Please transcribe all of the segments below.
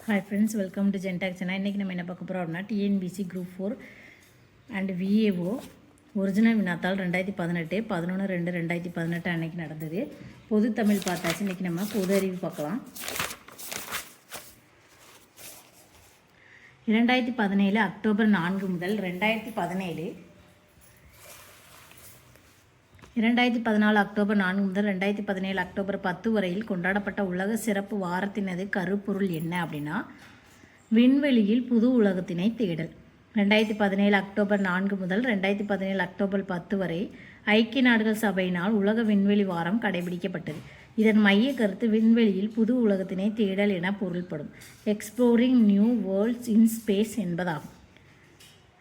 Hi friends, welcome to ஜென்டாக் channel. இன்றைக்கி நம்ம என்ன பார்க்க போகிறோம் அப்படின்னா TNPSC group 4 and VAO original வினாத்தாள் 2018 11/2/2018 அன்றைக்கி நடந்தது. பொது தமிழ் பார்த்தாச்சு. இன்றைக்கி நம்ம பொது அறிவு பார்க்கலாம். 2017 அக்டோபர் 4 முதல் 2014 அக்டோபர் 4 முதல் 2017 அக்டோபர் 10 வரையில் கொண்டாடப்பட்ட உலக சிறப்பு வாரத்தினது கருப்பொருள் என்ன அப்படின்னா, விண்வெளியில் புது உலகத்தினை தேடல். 2017 அக்டோபர் 4 முதல் 2017 அக்டோபர் 10 வரை ஐக்கிய நாடுகள் சபையினால் உலக விண்வெளி வாரம் கடைபிடிக்கப்பட்டது. இதன் மைய கருத்து விண்வெளியில் புது உலகத்தினை தேடல் என பொருள்படும். எக்ஸ்ப்ளோரிங் நியூ வேர்ல்ட்ஸ் இன் ஸ்பேஸ் என்பதாகும்.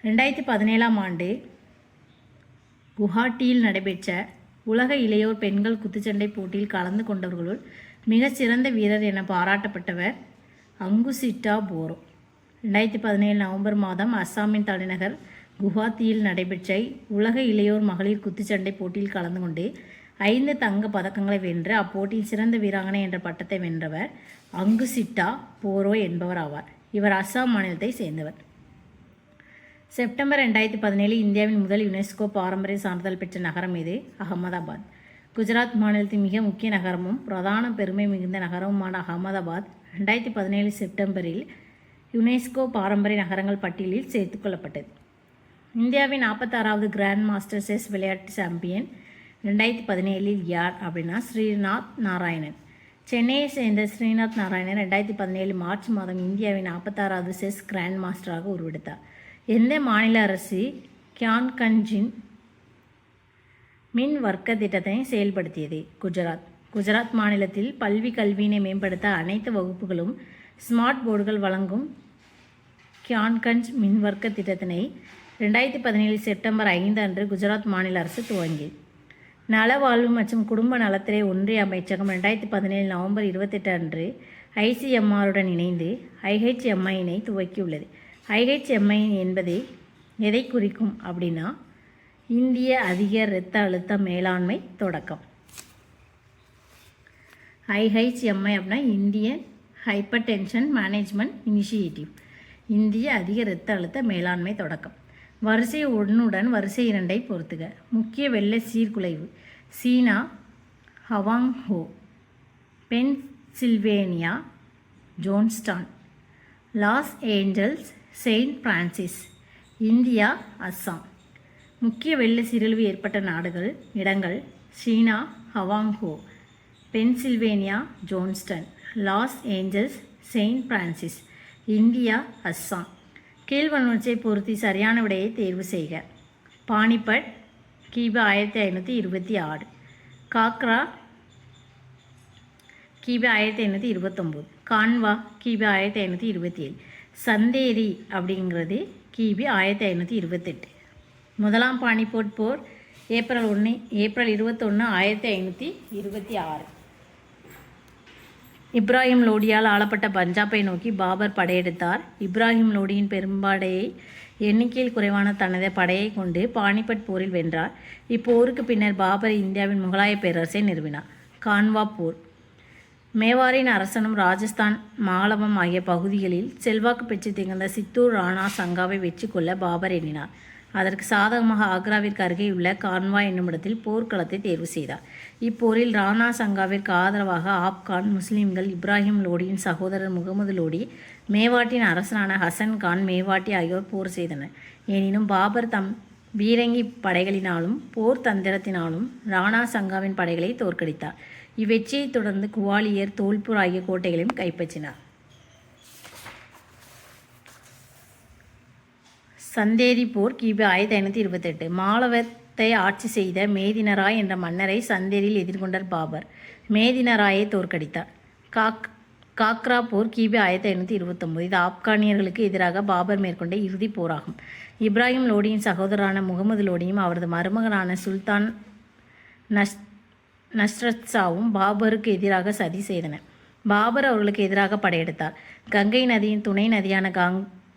2017 ஆண்டு குவஹாட்டியில் நடைபெற்ற உலக இளையோர் பெண்கள் குத்துச்சண்டை போட்டியில் கலந்து கொண்டவர்களுள் மிகச்சிறந்த வீரர் என பாராட்டப்பட்டவர் அங்குசிட்டா போரோ. 2017 நவம்பர் மாதம் அஸ்ஸாமின் தலைநகர் குவஹாத்தியில் நடைபெற்ற உலக இளையோர் மகளிர் குத்துச்சண்டை போட்டியில் கலந்து கொண்டு 5 தங்க பதக்கங்களை வென்று அப்போட்டியில் சிறந்த வீராங்கனை என்ற பட்டத்தை வென்றவர் அங்குசிட்டா போரோ என்பவர் ஆவார். இவர் அஸ்ஸாம் மாநிலத்தை சேர்ந்தவர். செப்டம்பர் 2017 இந்தியாவின் முதல் யுனெஸ்கோ பாரம்பரிய சான்றிதழ் பெற்ற நகரம் இது அகமதாபாத். குஜராத் மாநிலத்தின் மிக முக்கிய நகரமும் பிரதான பெருமை மிகுந்த நகரமுமான அகமதாபாத் 2017 செப்டம்பரில் யுனெஸ்கோ பாரம்பரிய நகரங்கள் பட்டியலில் சேர்த்துக்கொள்ளப்பட்டது. இந்தியாவின் 46வது கிராண்ட் மாஸ்டர் செஸ் விளையாட்டு சாம்பியன் 2017 யார் அப்படின்னா ஸ்ரீநாத் நாராயணன். சென்னையை சேர்ந்த ஸ்ரீநாத் நாராயணன் 2017 மார்ச் மாதம் இந்தியாவின் 46வது செஸ் கிராண்ட் மாஸ்டராக உருவெடுத்தார். எந்த மாநில அரசு கியான்கஞ்சின் மின் வர்க்க திட்டத்தை செயல்படுத்தியது? குஜராத். குஜராத் மாநிலத்தில் பல்வி கல்வியினை மேம்படுத்த அனைத்து வகுப்புகளும் ஸ்மார்ட் போர்டுகள் வழங்கும் கியான்கஞ்ச் மின் வர்க்க திட்டத்தினை 2017 செப்டம்பர் 5 அன்று குஜராத் மாநில அரசு துவங்கியது. நலவாழ்வு மற்றும் குடும்ப நலத்துறை ஒன்றிய அமைச்சகம் 2017 நவம்பர் 28 அன்று ஐசிஎம்ஆருடன் இணைந்து ஐஹெச்எம்ஐனை துவக்கியுள்ளது. ஐஹெச்எம்ஐ என்பது எதை குறிக்கும் அப்படின்னா, இந்திய அதிக இரத்த அழுத்த மேலாண்மை தொடக்கம். ஐஹெச்எம்ஐ அப்படின்னா Indian hyper tension management initiative, இந்திய அதிக இரத்த அழுத்த மேலாண்மை தொடக்கம். வரிசை 1உடன் வரிசை 2ஐ பொறுத்துக. முக்கிய வெள்ள சீர்குலைவு சீனா Hwang Ho, Pennsylvania Johnstown, Los Angeles Saint Francis, India Assam. முக்கிய வெள்ள சீரழிவு ஏற்பட்ட இடங்கள் சீனா Hwang Ho, Pennsylvania Johnstown, Los Angeles Saint Francis, India Assam. கீழ்வண்ணொச்சை பொருத்தி சரியான விடையை தேர்வு செய்க. பானிபட் கிபி 1526, காக்ரா கிபி 1529, கான்வா கிபி 1527, சந்தேரி அப்படிங்கிறது கிபி 1528. முதலாம் பானிபட் போர் ஏப்ரல் 21 1526. இப்ராஹிம் லோடியால் ஆளப்பட்ட பஞ்சாபை நோக்கி பாபர் படையெடுத்தார். இப்ராஹிம் லோடியின் பெரும்படையை எண்ணிக்கையில் குறைவான தனது படையை கொண்டு பானிபட் போரில் வென்றார். இப்போருக்கு பின்னர் பாபர் இந்தியாவின் முகலாய பேரரசை நிறுவினார். கான்வா போர். மேவாரின் அரசனும் ராஜஸ்தான் மாலவம் ஆகிய பகுதிகளில் செல்வாக்கு பெற்று திகழ்ந்த சித்தூர் ராணா சங்காவை வெற்றி கொள்ள பாபர் எண்ணினார். அதற்கு சாதகமாக ஆக்ராவிற்கு அருகேயுள்ள கான்வா என்னுமிடத்தில் போர்க்களத்தை தேர்வு செய்தார். இப்போரில் ராணா சங்காவிற்கு ஆதரவாக ஆப்கான் முஸ்லிம்கள், இப்ராஹிம் லோடியின் சகோதரர் முகமது லோடி, மேவாட்டின் அரசனான ஹசன் கான் மேவாட்டி ஆகியோர் போர் செய்தனர். எனினும் பாபர் தம் பீரங்கி படைகளினாலும் போர் தந்திரத்தினாலும் ராணா சங்காவின் படைகளை தோற்கடித்தார். இவ்வெற்றியை தொடர்ந்து குவாலியர், தோல்பூர் ஆகிய கோட்டைகளையும் கைப்பற்றினார். சந்தேரி போர் கிபி 1528. மாலவத்தை ஆட்சி செய்த மேதினராய் என்ற மன்னரை சந்தேரியில் எதிர்கொண்டார் பாபர். மேதினராயை தோற்கடித்தார். காக்ரா போர் கிபி 1529. இது ஆப்கானியர்களுக்கு எதிராக பாபர் மேற்கொண்ட இறுதிப் போராகும். இப்ராஹிம் லோடியின் சகோதரரான முகமது லோடியும் அவரது மருமகனான சுல்தான் நஸ்ரத்ஷாவும் பாபருக்கு எதிராக சதி செய்தனர். பாபர் அவர்களுக்கு எதிராக படையெடுத்தார். கங்கை நதியின் துணை நதியான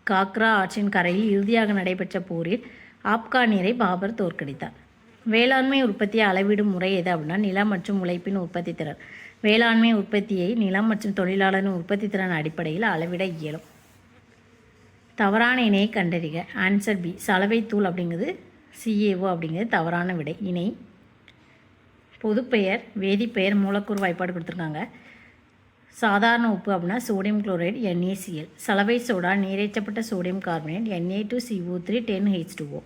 காக்ரா ஆற்றின் கரையில் இறுதியாக நடைபெற்ற போரில் ஆப்கானியரை பாபர் தோற்கடித்தார். வேளாண்மை உற்பத்தியை அளவிடும் முறை எது அப்படின்னா, நிலம் மற்றும் உழைப்பின் உற்பத்தி திறன். வேளாண்மை உற்பத்தியை நிலம் மற்றும் தொழிலாளரின் உற்பத்தி திறன் அடிப்படையில் அளவிட இயலும். தவறான இணையை கண்டறிக. Answer B. சலவை தூள் அப்படிங்கிறது CaO அப்படிங்கிறது தவறான விடை. இணை பொதுப்பெயர், வேதிப்பெயர், மூலக்கூறு வாய்ப்பாடு கொடுத்துருக்காங்க. சாதாரண உப்பு அப்படின்னா சோடியம் குளோரைடு NaCl. சலவை சோடா நீரேற்றப்பட்ட சோடியம் கார்பனேட் Na2CO3 10H2O.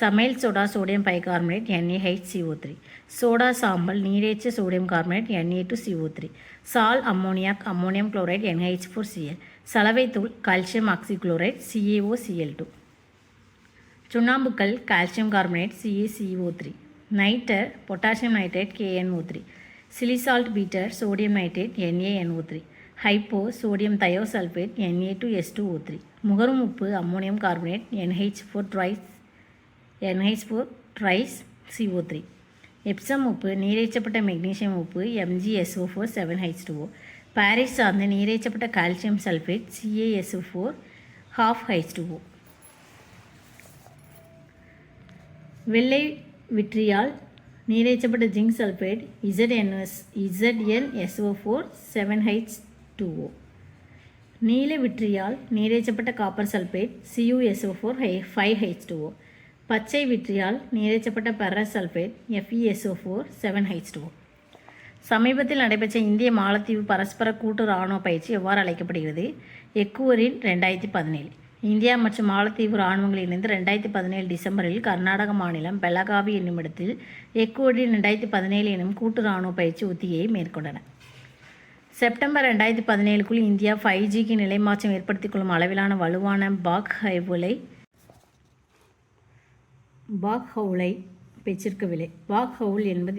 சமையல் soda sodium bicarbonate NaHCO3. Soda சாம்பல் நீரேற்ற சோடியம் கார்பனேட் Na2CO3. சால் அம்மோனியாக் அம்மோனியம் குளோரைடு NH4Cl. சலவை தூள் கால்சியம் ஆக்சிகுளோரைடு CaOCl2. சுண்ணாம்புக்கல் calcium carbonate CaCO3. Nitre potassium nitrate KNO3. Chile saltpetre sodium nitrate NaNO3. Hypo sodium thiosulphate Na2S2O3. முகரும் உப்பு ammonium carbonate NH4 ட்ரைஸ் CO3. Epsom உப்பு நீரேற்றப்பட்ட magnesium உப்பு MgSO4 7H2O. Paris சார்ந்த நீரேற்றப்பட்ட calcium sulphate CaSO4 12H2O. வெள்ளை vitriol நீரேற்றப்பட்ட zinc sulphate ZnSO4 7H2O. நீல vitriol நீரேற்றப்பட்ட copper sulphate CuSO4 5H2O. பச்சை vitriol நீரேற்றப்பட்ட ferrous sulphate FeSO4 7H2O. சமீபத்தில் நடைபெற்ற இந்திய மாலத்தீவு பரஸ்பர கூட்டு இராணுவ பயிற்சி எவ்வாறு அழைக்கப்படுகிறது? எக்குவரின் 2017. இந்தியா மற்றும் மாலத்தீவு இராணுவங்கள் இணைந்து 2017 டிசம்பரில் கர்நாடக மாநிலம் பெலகாவி என்னுமிடத்தில் எக்குவரின் 2017 எனும் கூட்டு இராணுவ பயிற்சி ஒத்திகையை மேற்கொண்டன. செப்டம்பர் 2017க்குள் இந்தியா 5Gக்கு நிலைமாற்றம் ஏற்படுத்திக் கொள்ளும் அளவிலான வலுவான பாக் ஹவுலை பெற்றிருக்கவில்லை. பாக் ஹவுல் என்பது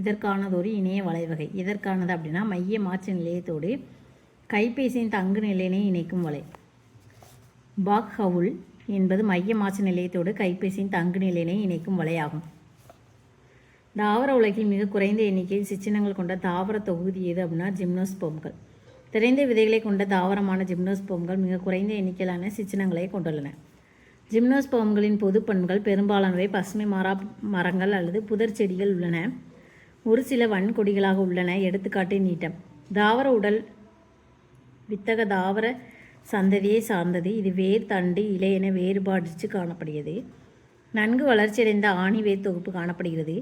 இதற்கானதொரு இணைய வலைவகை. இதற்கானது அப்படின்னா மைய மாற்று நிலையத்தோடு கைபேசியின் தங்கு நிலையினை இணைக்கும் வலை. பாக் ஹவுல் என்பது மைய மாற்று நிலையத்தோடு கைபேசியின் தங்கு நிலையினை இணைக்கும் வலையாகும். தாவர உலகில் மிக குறைந்த எண்ணிக்கையில் சிற்றினங்கள் கொண்ட தாவர தொகுதி எது அப்படின்னா ஜிம்னோஸ்போம்கள். திரைந்த விதைகளை கொண்ட தாவரமான ஜிம்னோஸ்போம்கள் மிக குறைந்த எண்ணிக்கையிலான சிற்றினங்களை கொண்டுள்ளன. ஜிம்னோஸ்போம்களின் பொது பண்புகள் பெரும்பாலானவை பசுமை மாறா மரங்கள் அல்லது புதர் செடிகள் உள்ளன. ஒரு சில வன்கொடிகளாக உள்ளன. எடுத்துக்காட்டு நீட்டம். தாவர உடல் வித்தக தாவர சந்ததியை சார்ந்தது. இது வேர், தண்டு, இலை என வேறுபாடிச்சு காணப்படுகிறது. நன்கு வளர்ச்சியடைந்த ஆணி வேர் தொகுப்பு காணப்படுகிறது.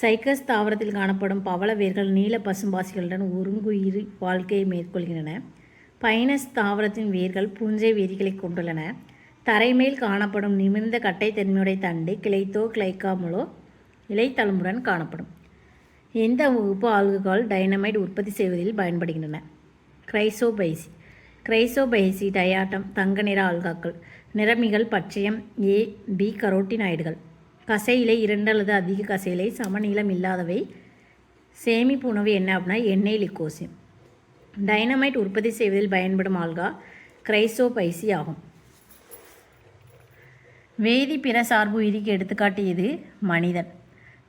சைக்கஸ் தாவரத்தில் காணப்படும் பவள வேர்கள் நீல பசும்பாசிகளுடன் ஒருங்குயிர் வாழ்க்கையை மேற்கொள்கின்றன. பைனஸ் தாவரத்தின் வேர்கள் பூஞ்சை வேதிகளை கொண்டுள்ளன. தரைமேல் காணப்படும் நிமிர்ந்த கட்டைத்தன்மையுடைய தண்டு கிளைத்தோ கிளைக்காமலோ இலைத்தளமுடன் காணப்படும். எந்த வகுப்பு ஆல்கஹால் டைனமைட் உற்பத்தி செய்வதில் பயன்படுகின்றன? கிரைசோபைசி டயாட்டம் தங்க நிற ஆல்காக்கள். நிறமிகள் பச்சையம் A-B கரோட்டினாய்டுகள். கசையிலை 2 அல்லது அதிக கசையிலை சமநீளம் இல்லாதவை. சேமிப்பு உணவு என்ன அப்படின்னா எண்ணெய் லிக்கோசியம். டைனமைட் உற்பத்தி செய்வதில் பயன்படும் ஆல்கா கிரைசோபைசி ஆகும். வேதி பிற சார்பு உயிரிக்கு எடுத்துக்காட்டு எது? மனிதன்.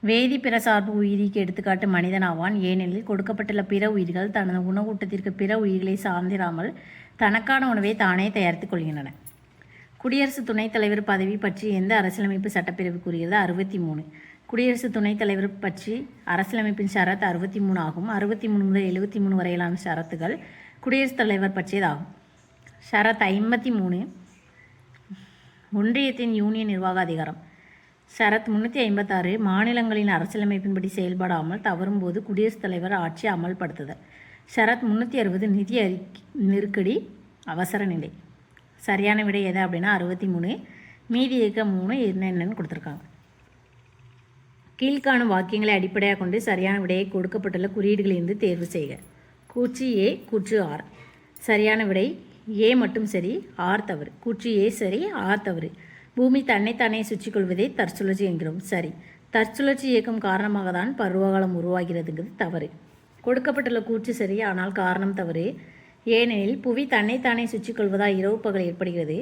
வேதி பிற சார்பு உயிரிக்கு எடுத்துக்காட்டு மனிதன் ஆவான். ஏனெனில் கொடுக்கப்பட்டுள்ள பிற உயிர்கள் தனது உணவூட்டத்திற்கு பிற உயிர்களை சார்ந்திராமல் தனக்கான உணவை தானே தயாரித்துக் கொள்கின்றன. குடியரசு துணைத் தலைவர் பதவி பற்றி எந்த அரசியலமைப்பு சட்டப்பிரிவு கூறுகிறது? 63. குடியரசு துணைத் தலைவர் பற்றி அரசியலமைப்பின் ஷரத் 63 ஆகும். 63 முதல் 73 வரையிலான ஷரத்துகள் குடியரசுத் தலைவர் பற்றியதாகும். ஷரத் 53 ஒன்றியத்தின் யூனியன் நிர்வாக அதிகாரம். ஷரத் 356 மாநிலங்களின் அரசியலமைப்பின்படி செயல்படாமல் தவறும்போது குடியரசுத் தலைவர் ஆட்சி அமல்படுத்துதல். ஷரத் 360 நிதி நெருக்கடி அவசர நிலை. சரியான விடை எது அப்படின்னா 63. மீதி இருக்க 3 என்னென்னு கொடுத்துருக்காங்க. கீழ்காணும் வாக்கியங்களை அடிப்படையாக கொண்டு சரியான விடையை கொடுக்கப்பட்டுள்ள குறியீடுகளிலிருந்து தேர்வு செய்க. கூற்று A, கூற்று R. சரியான விடை A மட்டும் சரி, R தவறு. கூற்று A சரி, R தவறு. பூமி தன்னைத்தானே சுற்றி கொள்வதை தற்சுழற்சி என்கிறோம். சரி. தற்சுழற்சி இயக்கம் காரணமாக தான் பருவகாலம் உருவாகிறதுங்கிறது தவறு. கொடுக்கப்பட்டுள்ள கூற்று சரி, ஆனால் காரணம் தவறு. ஏனெனில் புவி தன்னைத்தானே சுற்றி கொள்வதால் இரவு பகல் ஏற்படுகிறது.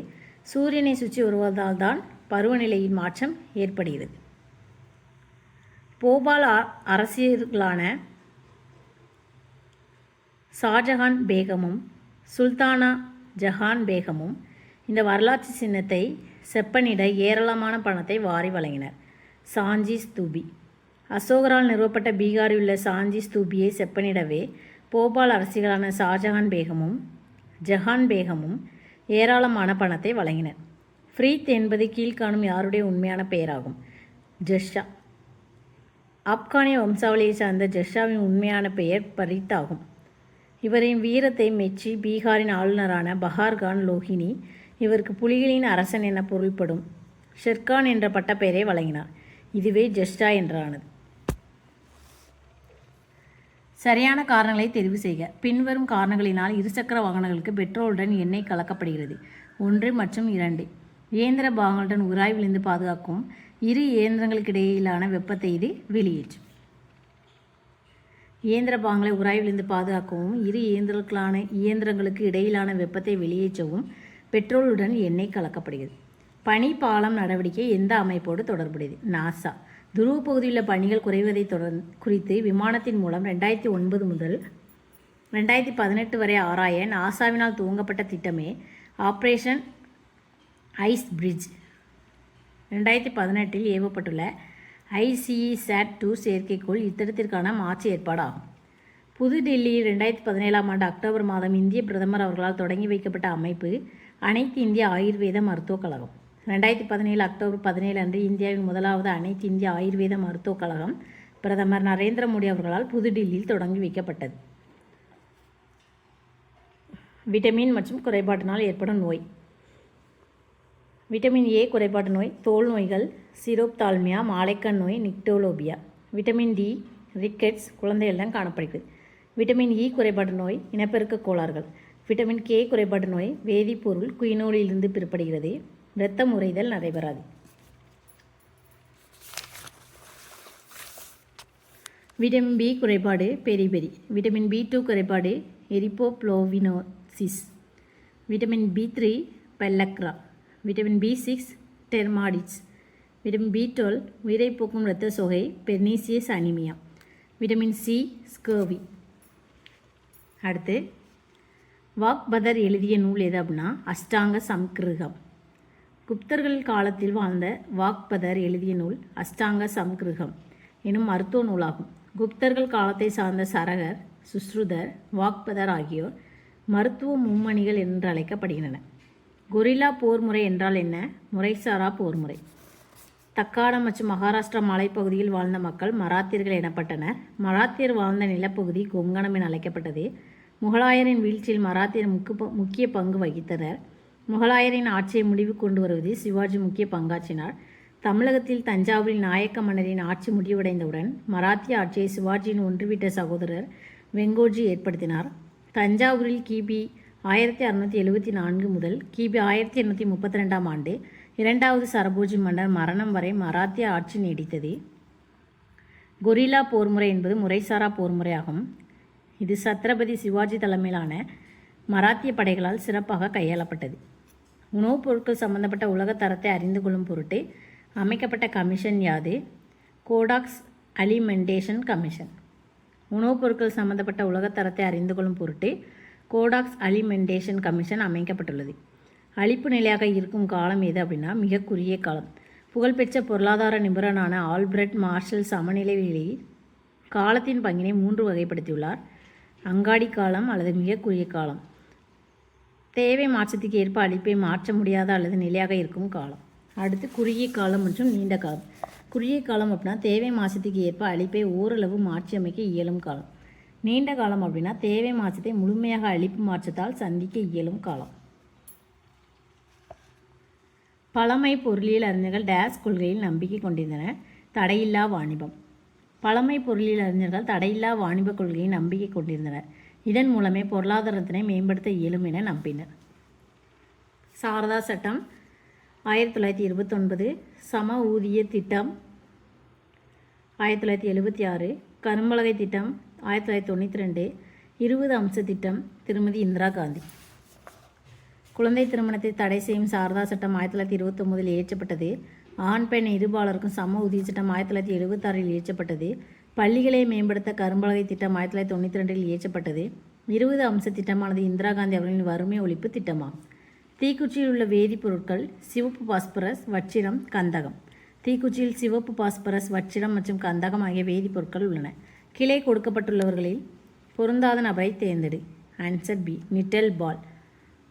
சூரியனை சுற்றி வருவதால் தான் பருவநிலையின் மாற்றம் ஏற்படுகிறது. போபால் அரசியர்களான ஷாஜஹான் பேகமும் சுல்தானா ஜஹான் பேகமும் இந்த வரலாற்று சின்னத்தை செப்பனிட ஏராளமான பணத்தை வாரி வழங்கினர். சாஞ்சி ஸ்தூபி. அசோகரால் நிறுவப்பட்ட பீகாரில் உள்ள சாஞ்சி ஸ்தூபியை செப்பனிடவே போபால் அரசிகளான ஷாஜஹான் பேகமும் ஜஹான் பேகமும் ஏராளமான பணத்தை வழங்கினர். ஃப்ரீத் என்பது கீழ்காணும் யாருடைய உண்மையான பெயராகும்? ஜெர்ஷா. ஆப்கானிய வம்சாவளியை சார்ந்த ஜெர்ஷாவின் உண்மையான பெயர் பரீத் ஆகும். இவரின் வீரத்தை மெச்சி பீகாரின் ஆளுநரான பஹார்கான் லோஹினி இவருக்கு புலிகளின் அரசன் என பொருள்படும் ஷெர்கான் என்ற பட்டப்பெயரை வழங்கினார். இதுவே ஜெர்ஷா என்றானது. சரியான காரணங்களை தெரிவு செய்க. பின்வரும் காரணங்களினால் இருசக்கர வாகனங்களுக்கு பெட்ரோலுடன் எண்ணெய் கலக்கப்படுகிறது. 1 மற்றும் 2. இயந்திர பாகங்களுடன் உராய்விலிருந்து பாதுகாக்கும் இரு இயந்திரங்களுக்கிடையிலான வெப்பத்தை இது வெளியேற்றும். இயந்திர பாகங்களை உராய்விலிருந்து பாதுகாக்கவும் இரு இயந்திரங்களுக்கு இடையிலான வெப்பத்தை வெளியேற்றவும் பெட்ரோலுடன் எண்ணெய் கலக்கப்படுகிறது. பனி பாலம் நடவடிக்கை எந்த அமைப்போடு தொடர்புடையது? நாசா. துருவ பகுதியில் பனிகள் குறைவதை குறித்து விமானத்தின் மூலம் 2009 முதல் 2018 வரை ஆராய நாசாவினால் துவங்கப்பட்ட திட்டமே ஆப்ரேஷன் ஐஸ் பிரிட்ஜ். 2018 ஏவப்பட்டுள்ள ICESat-2 செயற்கைக்கோள் இத்திட்டத்திற்கான மாற்று ஏற்பாடாகும். புதுடெல்லியில் 2017 அக்டோபர் மாதம் இந்திய பிரதமர் அவர்களால் தொடங்கி வைக்கப்பட்ட அமைப்பு அனைத்து இந்திய ஆயுர்வேத மருத்துவக் கழகம். 2017 அக்டோபர் 17 அன்று இந்தியாவின் முதலாவது அனைத்து இந்திய ஆயுர்வேத மருத்துவக் கழகம் பிரதமர் நரேந்திர மோடி அவர்களால் புதுடில்லியில் தொடங்கி வைக்கப்பட்டது. விட்டமின் மற்றும் குறைபாட்டினால் ஏற்படும் நோய். விட்டமின் ஏ குறைபாட்டு நோய், தோல் நோய்கள், சிரோப்தால்மியா, மாலைக்கண் நோய், நிக்டோலோபியா. விட்டமின் டி ரிக்கெட்ஸ் குழந்தைகளிடம் காணப்படுகிறது. விட்டமின் இ குறைபாட்டு நோய், இனப்பெருக்க கோளாறுகள். விட்டமின் கே குறைபாட்டு நோய், வேதிப்பொருள் குயினோலிலிருந்து பெறப்படுகிறது. இரத்தம் உறைதல் நடைபெறாது. விட்டமின் பி குறைபாடு பெரிபெரி. விட்டமின் பி2 குறைபாடு ariboflavinosis. Vitamin B3 pellagra. Vitamin B6 dermatitis. Vitamin B12 உயிரை போக்கும் இரத்த சோகை pernicious anaemia. Vitamin C scurvy. அடுத்து வாக்பதர் எழுதிய நூல் எது அப்படின்னா அஷ்டாங்க சம்கிருகம். குப்தர்கள் காலத்தில் வாழ்ந்த வாக்பதர் எழுதிய நூல் அஷ்டாங்க சம்கிருகம் எனும் மருத்துவ நூலாகும். குப்தர்கள் காலத்தை சார்ந்த சரகர், சுஸ்ருதர், வாக்பதர் ஆகியோர் மருத்துவ மும்மணிகள் என்று அழைக்கப்படுகின்றனர். கொரில்லா போர் முறை என்றால் என்ன? முறைசாரா போர் முறை. தக்காணம் மற்றும் மகாராஷ்டிரா மலைப்பகுதியில் வாழ்ந்த மக்கள் மராத்தியர்கள் எனப்பட்டனர். மராத்தியர் வாழ்ந்த நிலப்பகுதி கொங்கணம் என அழைக்கப்பட்டது. முகலாயரின் வீழ்ச்சியில் மராத்தியர் முக்கிய பங்கு வகித்தனர். முகலாயரின் ஆட்சியை முடிவு கொண்டு வருவதில் சிவாஜி முக்கிய பங்காற்றினார். தமிழகத்தில் தஞ்சாவூரில் நாயக்க மன்னரின் ஆட்சி முடிவடைந்தவுடன் மராத்திய ஆட்சியை சிவாஜியின் ஒன்றுவிட்ட சகோதரர் வெங்கோஜி ஏற்படுத்தினார். தஞ்சாவூரில் கிபி 1674 முதல் கிபி 1832 ஆண்டு 2வது சரபோஜி மன்னர் மரணம் வரை மராத்திய ஆட்சி நீடித்தது. கொரில்லா போர்முறை என்பது முறைசாரா போர்முறையாகும். இது சத்ரபதி சிவாஜி தலைமையிலான மராத்திய படைகளால் சிறப்பாக கையாளப்பட்டது. உணவுப் பொருட்கள் சம்பந்தப்பட்ட உலக தரத்தை அறிந்து கொள்ளும் பொருட்டு அமைக்கப்பட்ட கமிஷன் யாது? Codex Alimentarius commission. உணவுப் பொருட்கள் சம்பந்தப்பட்ட உலக தரத்தை அறிந்து கொள்ளும் பொருட்டு கோடாக்ஸ் அலிமெண்டேஷன் கமிஷன் அமைக்கப்பட்டுள்ளது. அழிப்பு நிலையாக இருக்கும் காலம் எது அப்படின்னா மிக குறுகிய காலம். புகழ்பெற்ற பொருளாதார நிபுணரான ஆல்பிரட் மார்ஷல் சமநிலையில் காலத்தின் பங்கினை 3 வகைப்படுத்தியுள்ளார். அங்காடி காலம் அல்லது மிக குறுகிய காலம், தேவை மாற்றத்துக்கு ஏற்ப அழிப்பை மாற்ற முடியாத அல்லது நிலையாக இருக்கும் காலம். அடுத்து குறுகிய காலம் மற்றும் நீண்ட காலம். குறுகிய காலம் அப்படின்னா தேவை மாற்றத்துக்கு ஏற்ப அழிப்பை ஓரளவு மாற்றி அமைக்க இயலும் காலம். நீண்ட காலம் அப்படின்னா தேவை மாற்றத்தை முழுமையாக அழிப்பு மாற்றத்தால் சந்திக்க இயலும் காலம். பழமை பொருளியல் அறிஞர்கள் டேஸ் கொள்கையில் நம்பிக்கை கொண்டிருந்தனர். தடையில்லா வாணிபம். பழமை பொருளியல் அறிஞர்கள் தடையில்லா வாணிப கொள்கையை நம்பிக்கை கொண்டிருந்தனர். இதன் மூலமே பொருளாதாரத்தினை மேம்படுத்த இயலும் என நம்பினர். சாரதா சட்டம் 1929, சம ஊதிய திட்டம் 1976, கரும்பலகை திட்டம் 1992, 20 அம்ச திட்டம் திருமதி இந்திரா காந்தி. குழந்தை திருமணத்தை தடை செய்யும் சாரதா சட்டம் 1929 இயற்றப்பட்டது. ஆண் பெண் இருபாலருக்கும் சம ஊதிய சட்டம் 1976 இயற்றப்பட்டது. பள்ளிகளை மேம்படுத்த கரும்பலகை திட்டம் 1992 இயற்றப்பட்டது. 20 அம்ச திட்டமானது இந்திரா காந்தி அவர்களின் வறுமை ஒழிப்பு திட்டமாகும். தீக்குச்சியில் உள்ள வேதிப்பொருட்கள் சிவப்பு பாஸ்பரஸ், வச்சிரம், கந்தகம். தீக்குச்சியில் சிவப்பு பாஸ்பரஸ், வச்சிரம் மற்றும் கந்தகம் ஆகிய வேதிப்பொருட்கள் உள்ளன. கீழே கொடுக்கப்பட்டுள்ளவர்களில் பொருந்தாத நபரை தேர்ந்தெடு. ஆன்சர் பி நிட்டல் பால்.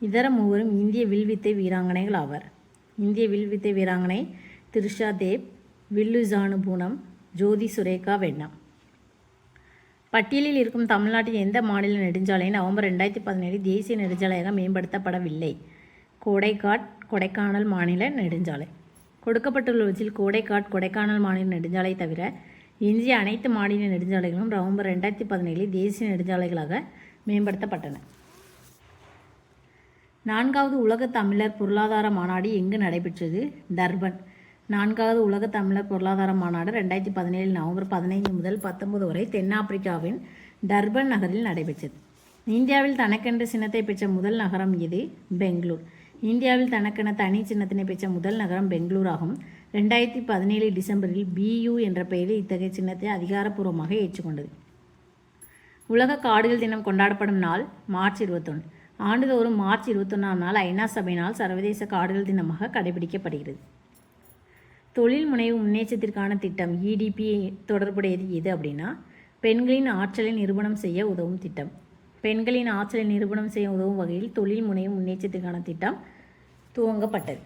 இதர மூவரும் இந்திய வில்வித்தை வீராங்கனைகள் ஆவர். இந்திய வில்வித்தை வீராங்கனை திரிஷா தேவ், வில்லு ஜானு பூனம், ஜோதி சுரேகா வெண்ணா. பட்டியலில் இருக்கும் தமிழ்நாட்டின் எந்த மாநில நெடுஞ்சாலை நவம்பர் 2017 தேசிய நெடுஞ்சாலையாக மேம்படுத்தப்படவில்லை? கொடைக்கானல் மாநில நெடுஞ்சாலை. கொடுக்கப்பட்டுள்ளவற்றில் கொடைக்கானல் மாநில நெடுஞ்சாலை தவிர இந்திய அனைத்து மாநில நெடுஞ்சாலைகளும் நவம்பர் 2017 தேசிய நெடுஞ்சாலைகளாக மேம்படுத்தப்பட்டன. 4வது உலக தமிழர் பொருளாதார மாநாடு எங்கு நடைபெற்றது? டர்பன். 4வது உலக தமிழர் பொருளாதார மாநாடு 2017 நவம்பர் 15 முதல் 19 வரை தென்னாப்பிரிக்காவின் டர்பன் நகரில் நடைபெற்றது. இந்தியாவில் தனக்கென்ற சின்னத்தை பெற்ற முதல் நகரம் எது? பெங்களூர். இந்தியாவில் தனக்கென தனி சின்னத்தினை பெற்ற முதல் நகரம் பெங்களூர் ஆகும். 2017 டிசம்பரில் BU என்ற பெயரில் இத்தகைய சின்னத்தை அதிகாரப்பூர்வமாக ஏற்றுக்கொண்டது. உலக காடுகள் தினம் கொண்டாடப்படும் நாள் மார்ச் 21. ஆண்டுதோறும் மார்ச் 21ஆம் நாள் ஐநா சபையினால் சர்வதேச காடுகள் தினமாக கடைபிடிக்கப்படுகிறது. தொழில் முனைவு முன்னேற்றத்திற்கான திட்டம் EDP தொடர்புடையது எது அப்படின்னா பெண்களின் ஆற்றலை நிரூபணம் செய்ய உதவும் திட்டம். பெண்களின் ஆற்றலை நிரூபணம் செய்ய உதவும் வகையில் தொழில் முனைவு முன்னேற்றத்திற்கான திட்டம் துவங்கப்பட்டது.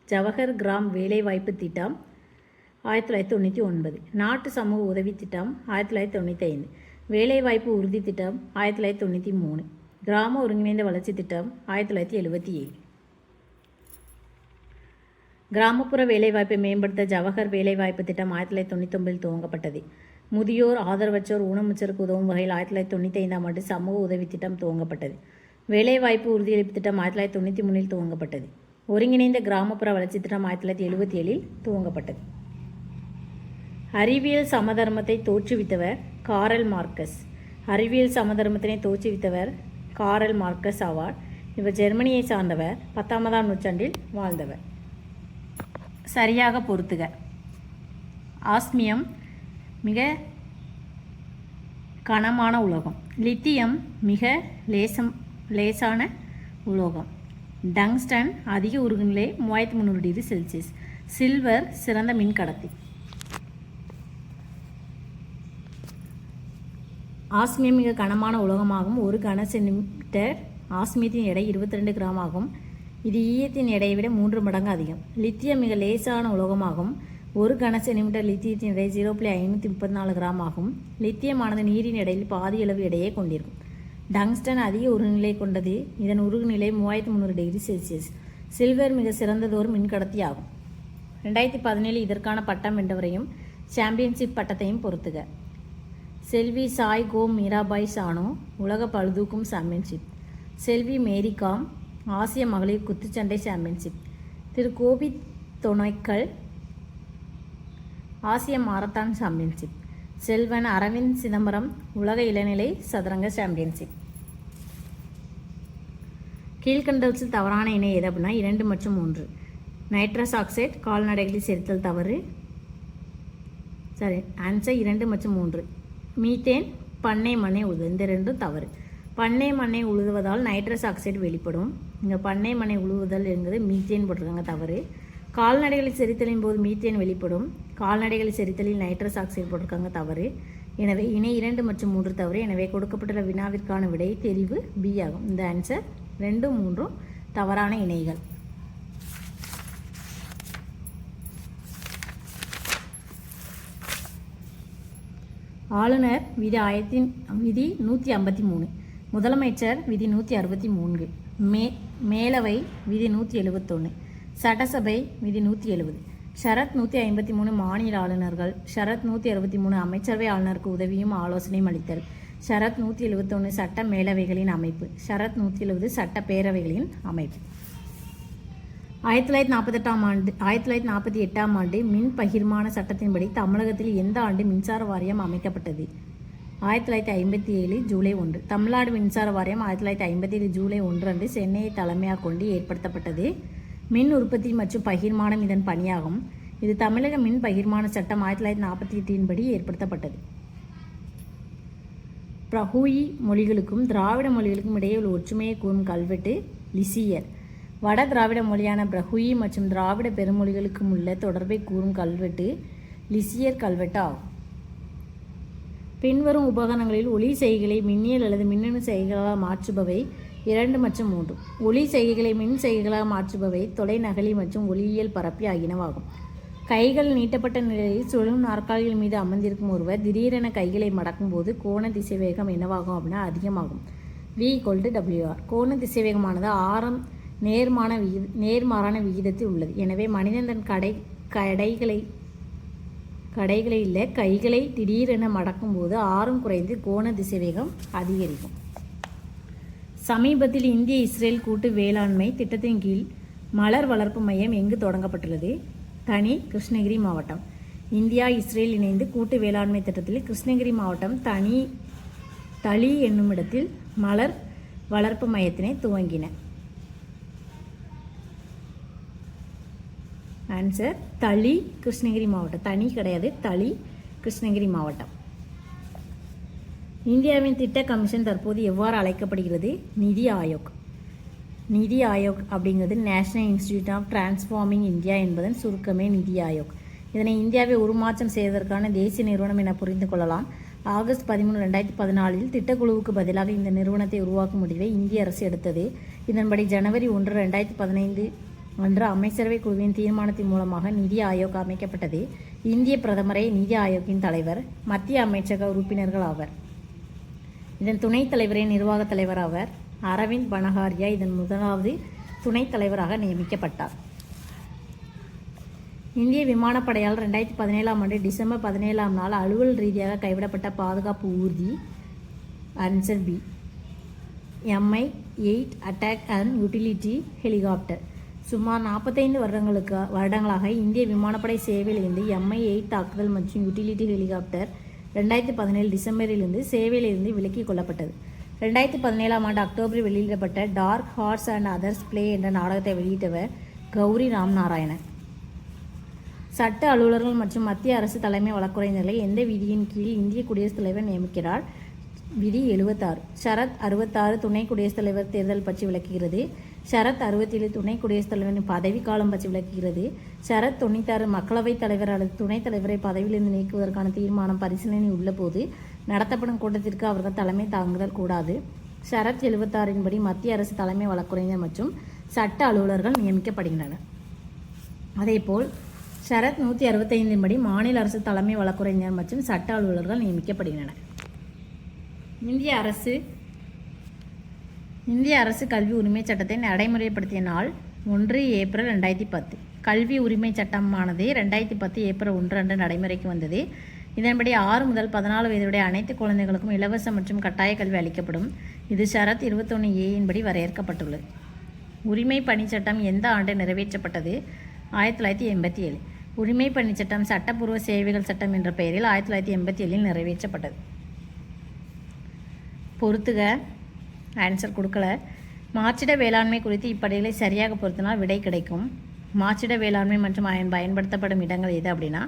ஜவஹர் கிராம் வேலைவாய்ப்பு திட்டம் 1999. நாட்டு சமூக உதவி திட்டம் 1995. வேலைவாய்ப்பு உறுதி திட்டம் 1993. கிராம ஒருங்கிணைந்த வளர்ச்சி திட்டம் 1977. கிராமப்புற வேலைவாய்ப்பை மேம்படுத்த ஜவஹர் வேலைவாய்ப்பு திட்டம் 1999 துவங்கப்பட்டது. முதியோர், ஆதரவற்றோர், ஊனமுற்றோருக்கு உதவும் வகையில் 1995ஆம் ஆண்டு சமூக உதவி திட்டம் துவங்கப்பட்டது. வேலைவாய்ப்பு உறுதியளிப்பு திட்டம் 1993 துவங்கப்பட்டது. ஒருங்கிணைந்த கிராமப்புற வளர்ச்சி திட்டம் 1977 துவங்கப்பட்டது. அறிவியல் சமதர்மத்தை தோற்றுவித்தவர் காரல் மார்க்கஸ். அறிவியல் சமதர்மத்தினை தோற்றுவித்தவர் காரல் மார்க்கஸ் ஆவார். இவர் ஜெர்மனியை சார்ந்தவர். 19ஆம் நூற்றாண்டில் வாழ்ந்தவர். சரியாக பொறுத்துக. ஆஸ்மியம் மிக கனமான உலோகம். லித்தியம் மிக லேசான உலோகம். டங்ஸ்டன் அதிக உருகுநிலை 3300 டிகிரி செல்சியஸ். சில்வர் சிறந்த மின் கடத்தி. ஆஸ்மியம் மிக கனமான உலோகமாகும். 1 கன சென்டிமீட்டர் ஆஸ்மியத்தின் எடை 22 கிராம் ஆகும். இது ஈயத்தின் எடையை விட 3 மடங்கு அதிகம். லித்தியம் மிக லேசான உலோகமாகும். 1 கன சென்டிமீட்டர் லித்தியத்தின் எடை 0.534 கிராம் ஆகும். லித்தியமானது நீரின் எடையில் பாதியளவு எடையை கொண்டிருக்கும். டங்ஸ்டன் அதிக உருகுநிலை கொண்டது. இதன் உருகுநிலை 3300 டிகிரி செல்சியஸ். சில்வர் மிக சிறந்ததொரு மின்கடத்தி ஆகும். 2017 இதற்கான பட்டம் வென்றவரையும் சாம்பியன்ஷிப் பட்டத்தையும் பொறுத்துக. செல்வி சாய் கோம் மீராபாய் சானு உலக பளுதூக்கும் சாம்பியன்ஷிப். செல்வி மேரிகாம் ஆசிய மகளிர் குத்துச்சண்டை சாம்பியன்ஷிப். திரு கோபித் தொனைக்கல் ஆசிய மாரத்தான் சாம்பியன்ஷிப். செல்வன் அரவிந்த் சிதம்பரம் உலக இளநிலை சதுரங்க சாம்பியன்ஷிப். கீழ்கண்டவற்றில் தவறான இணை எது அப்படின்னா 2 மற்றும் 3. நைட்ரஸ் ஆக்சைடு கால்நடைகளில் சேர்த்தல் தவறு. சரி, ஆன்சர் 2 மற்றும் 3. மீத்தேன் பண்ணை மண்ணை உழுது, இந்த 2ம் தவறு. பண்ணை மண்ணை உழுவதால் நைட்ரஸ் ஆக்சைடு வெளிப்படும். இங்கே பண்ணை மண்ணை உழுவுதல் என்பது மீத்தேன் போட்டிருக்காங்க, தவறு. கால்நடைகளை செரித்தலின் போது மீத்தேன் வெளிப்படும். கால்நடைகளை செரித்தலில் நைட்ரஸ் ஆக்சைடு போட்டிருக்காங்க, தவறு. எனவே இணை 2 மற்றும் 3 தவறு. எனவே கொடுக்கப்பட்டுள்ள வினாவிற்கான விடை தெரிவு B ஆகும். இந்த ஆன்சர் 2, 3 தவறான இணைகள். ஆளுநர் விதி 153. முதலமைச்சர் விதி 163. மேலவை விதி 171. சட்டசபை விதி 170. ஷரத் 153 மாநில ஆளுநர்கள். ஷரத் 163 அமைச்சரவை ஆளுநருக்கு உதவியும் ஆலோசனையும் அளித்தல். ஷரத் 171 சட்ட மேலவைகளின் அமைப்பு. ஷரத் 170 சட்டப்பேரவைகளின் அமைப்பு. 1948ஆம் ஆண்டு மின் பகிர்மான சட்டத்தின்படி தமிழகத்தில் எந்த ஆண்டு மின்சார வாரியம் அமைக்கப்பட்டது? 1957 ஜூலை 1. தமிழ்நாடு மின்சார வாரியம் 1957 ஜூலை 1 அன்று சென்னையை தலைமையாக கொண்டு ஏற்படுத்தப்பட்டது. மின் உற்பத்தி மற்றும் பகிர்மானம் இதன் பணியாகும். இது தமிழக மின் பகிர்மான சட்டம் 1948 படி ஏற்படுத்தப்பட்டது. பிரஹூயி மொழிகளுக்கும் திராவிட மொழிகளுக்கும் இடையே உள்ள ஒற்றுமையை கூறும் கல்வெட்டு லிசியர். வட திராவிட மொழியான பிரஹுயி மற்றும் திராவிட பெருமொழிகளுக்கும் உள்ள தொடர்பை கூறும் கல்வெட்டு லிசியர் கல்வெட்டு ஆகும். பின்வரும் உபகரணங்களில் ஒலி செய்கைகளை மின்னியல் அல்லது மின்னணு செய்கைகளாக மாற்றுபவை 2 மற்றும் 3. ஒலி செய்கைகளை மின் செய்கைகளாக மாற்றுபவை தொலைநகலி மற்றும் ஒலியியல் பரப்பி ஆகியனவாகும். கைகள் நீட்டப்பட்ட நிலையில் சுழலும் நாற்காலிகள் மீது அமர்ந்திருக்கும் ஒருவர் திடீரென கைகளை மடக்கும் போது கோண திசைவேகம் என்னவாகும் அப்படின்னா அதிகமாகும். V=WR. கோண திசைவேகமானது ஆரம் நேர்மாறான விகிதத்தில் உள்ளது. எனவே மனிதன் தன் கைகளை திடீரென மடக்கும் போது ஆரம் குறைந்து கோண திசைவேகம் அதிகரிக்கும். சமீபத்தில் இந்திய இஸ்ரேல் கூட்டு வேளாண்மை திட்டத்தின் கீழ் மலர் வளர்ப்பு மையம் எங்கு தொடங்கப்பட்டுள்ளது? தனி கிருஷ்ணகிரி மாவட்டம். இந்தியா இஸ்ரேல் இணைந்து கூட்டு வேளாண்மை திட்டத்தில் கிருஷ்ணகிரி மாவட்டம் தளி என்னும் இடத்தில் மலர் வளர்ப்பு மையத்தினை துவங்கின. ஆன்சர் தளி கிருஷ்ணகிரி மாவட்டம். தனி கிடையாது, தளி கிருஷ்ணகிரி மாவட்டம். இந்தியாவின் திட்ட கமிஷன் தற்போது எவ்வாறு அழைக்கப்படுகிறது? நிதி ஆயோக். நிதி ஆயோக் அப்படிங்கிறது national institute of transforming India என்பதன் சுருக்கமே நிதி ஆயோக். இதனை இந்தியாவை உருமாற்றம் செய்வதற்கான தேசிய நிறுவனம் என புரிந்து கொள்ளலாம். ஆகஸ்ட் 13, 2014 திட்டக்குழுவுக்கு பதிலாக இந்த நிறுவனத்தை உருவாக்கும் முடிவை இந்திய அரசு எடுத்தது. இதன்படி ஜனவரி 1, 2015 அன்று அமைச்சரவை குழுவின் தீர்மானத்தின் மூலமாக நிதி ஆயோக் அமைக்கப்பட்டது. இந்திய பிரதமரே நிதி ஆயோக்கின் தலைவர். மத்திய அமைச்சக உறுப்பினர்கள் ஆவர். இதன் துணைத் தலைவரே நிர்வாகத் தலைவர் ஆவர். அரவிந்த் பனகாரியா இதன் முதலாவது துணைத் தலைவராக நியமிக்கப்பட்டார். இந்திய விமானப்படையால் 2017 டிசம்பர் 17 அலுவல் ரீதியாக கைவிடப்பட்ட பாதுகாப்பு ஊர்தி. Answer B. MI-8 attack and utility helicopter. சுமார் 45 வருடங்களாக இந்திய விமானப்படை சேவையில் இருந்து MI-8 தாக்குதல் மற்றும் யூட்டிலிட்டி ஹெலிகாப்டர் 2017 டிசம்பரிலிருந்து சேவையிலிருந்து விலக்கிக் கொள்ளப்பட்டது. 2017 அக்டோபரில் வெளியிடப்பட்ட dark horse and others play என்ற நாடகத்தை வெளியிட்டவர் கௌரி ராம்நாராயணன். சட்ட அலுவலர்கள் மற்றும் மத்திய அரசு தலைமை வழக்குரைஞர்களை எந்த விதியின் கீழ் இந்திய குடியரசுத் தலைவர் நியமிக்கிறார்? விதி 76. ஷரத் 66 துணை குடியரசுத் தலைவர் தேர்தல் பற்றி விளக்குகிறது. ஷரத் 67 துணை குடியரசுத் தலைவரின் பதவிக்காலம் பற்றி விளக்குகிறது. ஷரத் 96 மக்களவைத் தலைவர் அல்லது துணைத் தலைவரை பதவியிலிருந்து நீக்குவதற்கான தீர்மானம் பரிசீலனையில் உள்ள போது நடத்தப்படும் கூட்டத்திற்கு அவர்கள் தலைமை தாங்குதல் கூடாது. ஷரத் 76 படி மத்திய அரசு தலைமை வழக்குரைஞர் மற்றும் சட்ட அலுவலர்கள் நியமிக்கப்படுகின்றனர். அதேபோல் ஷரத் 165 படி மாநில அரசு தலைமை வழக்குரைஞர் மற்றும் சட்ட அலுவலர்கள் நியமிக்கப்படுகின்றனர். இந்திய அரசு கல்வி உரிமை சட்டத்தை நடைமுறைப்படுத்திய நாள் 1 ஏப்ரல் 2010. கல்வி உரிமை சட்டமானது 2010 ஏப்ரல் 1 அன்று நடைமுறைக்கு வந்தது. இதன்படி 6 முதல் 14 வயதுடைய அனைத்து குழந்தைகளுக்கும் இலவச மற்றும் கட்டாய கல்வி அளிக்கப்படும். இது ஷரத் 21A படி வரையறுக்கப்பட்டுள்ளது. உரிமை பணிச்சட்டம் எந்த ஆண்டு நிறைவேற்றப்பட்டது? 1987. உரிமை பணிச்சட்டம் சட்டப்பூர்வ சேவைகள் சட்டம் என்ற பெயரில் 1987 நிறைவேற்றப்பட்டது. பொறுத்துக. ஆன்சர் கொடுக்கல. மாற்றிட வேளாண்மை குறித்து இப்படைகளை சரியாக பொருத்தினால் விடை கிடைக்கும். மாற்றிட வேளாண்மை மற்றும் பயன்படுத்தப்படும் இடங்கள் எது அப்படின்னா